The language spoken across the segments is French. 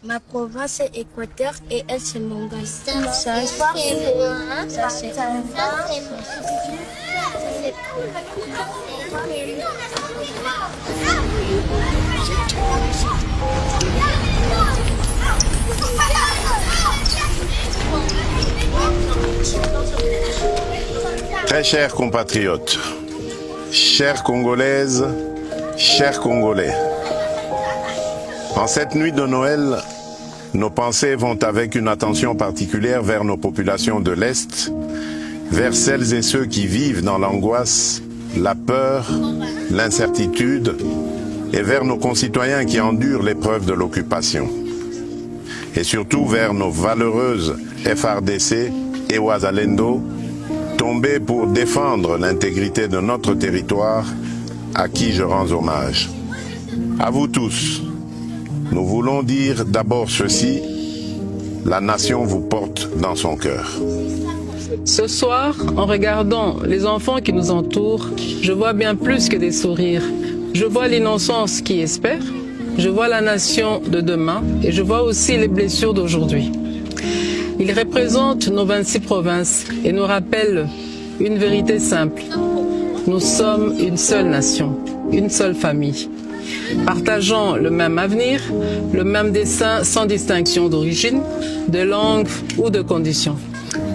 Ma province est Équateur et elle c'est Mongol. Ça c'est Ça c'est Très chers compatriotes, chères Congolaises, chers Congolais, en cette nuit de Noël, nos pensées vont avec une attention particulière vers nos populations de l'Est, vers celles et ceux qui vivent dans l'angoisse, la peur, l'incertitude, et vers nos concitoyens qui endurent l'épreuve de l'occupation. Et surtout vers nos valeureuses FRDC et Ouazalendo, tombés pour défendre l'intégrité de notre territoire, à qui je rends hommage. À vous tous, nous voulons dire d'abord ceci, la nation vous porte dans son cœur. Ce soir, en regardant les enfants qui nous entourent, je vois bien plus que des sourires. Je vois l'innocence qui espère, je vois la nation de demain et je vois aussi les blessures d'aujourd'hui. Ils représentent nos 26 provinces et nous rappellent une vérité simple. Nous sommes une seule nation, une seule famille. Partageant le même avenir, le même dessein sans distinction d'origine, de langue ou de condition.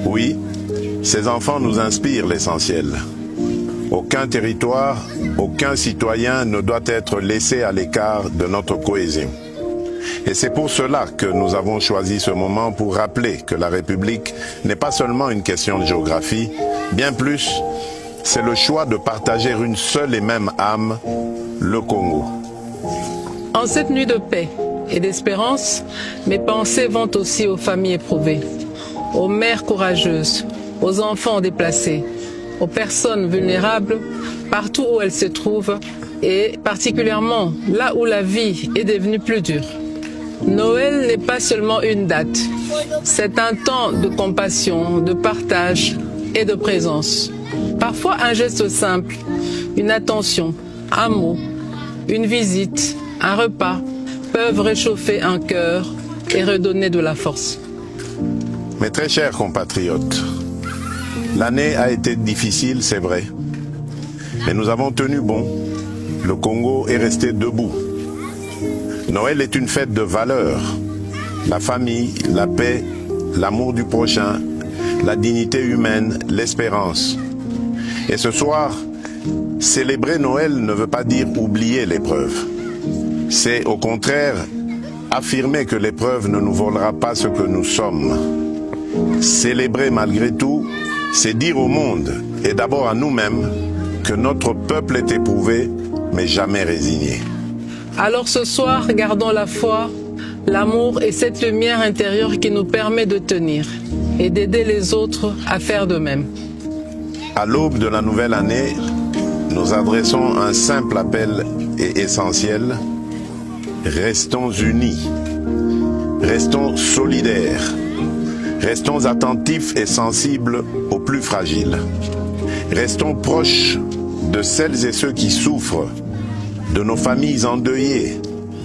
Oui, ces enfants nous inspirent l'essentiel. Aucun territoire, aucun citoyen ne doit être laissé à l'écart de notre cohésion. Et c'est pour cela que nous avons choisi ce moment pour rappeler que la République n'est pas seulement une question de géographie, bien plus, c'est le choix de partager une seule et même âme, le Congo. En cette nuit de paix et d'espérance, mes pensées vont aussi aux familles éprouvées, aux mères courageuses, aux enfants déplacés, aux personnes vulnérables, partout où elles se trouvent, et particulièrement là où la vie est devenue plus dure. Noël n'est pas seulement une date, c'est un temps de compassion, de partage et de présence. Parfois un geste simple, une attention, un mot, une visite, un repas peuvent réchauffer un cœur et redonner de la force. Mes très chers compatriotes, l'année a été difficile, c'est vrai, mais nous avons tenu bon. Le Congo est resté debout. Noël est une fête de valeurs. La famille, la paix, l'amour du prochain, la dignité humaine, l'espérance. Et ce soir, célébrer Noël ne veut pas dire oublier l'épreuve. C'est au contraire affirmer que l'épreuve ne nous volera pas ce que nous sommes. Célébrer malgré tout, c'est dire au monde, et d'abord à nous-mêmes, que notre peuple est éprouvé, mais jamais résigné. Alors ce soir, gardons la foi, l'amour et cette lumière intérieure qui nous permet de tenir et d'aider les autres à faire de même. À l'aube de la nouvelle année, nous adressons un simple appel et essentiel. Restons unis, restons solidaires, restons attentifs et sensibles aux plus fragiles. Restons proches de celles et ceux qui souffrent, de nos familles endeuillées,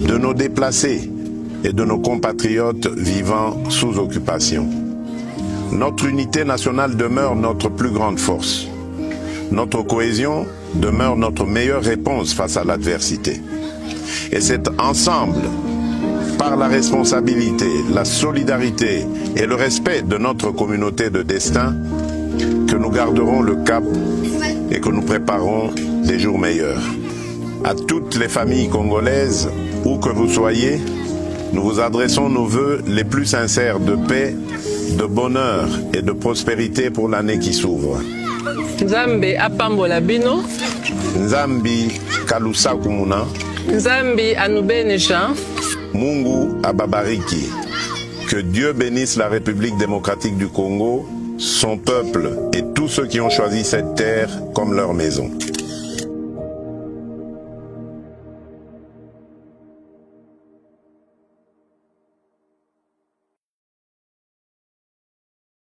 de nos déplacés et de nos compatriotes vivant sous occupation. Notre unité nationale demeure notre plus grande force. Notre cohésion demeure notre meilleure réponse face à l'adversité. Et c'est ensemble, par la responsabilité, la solidarité et le respect de notre communauté de destin, que nous garderons le cap et que nous préparerons des jours meilleurs. À toutes les familles congolaises, où que vous soyez, nous vous adressons nos vœux les plus sincères de paix, de bonheur et de prospérité pour l'année qui s'ouvre. Nzambe apambola bino, Nzambi kalusa kumuna, Nzambi anubenesha, Mungu ababariki. Que Dieu bénisse la République démocratique du Congo, son peuple et tous ceux qui ont choisi cette terre comme leur maison.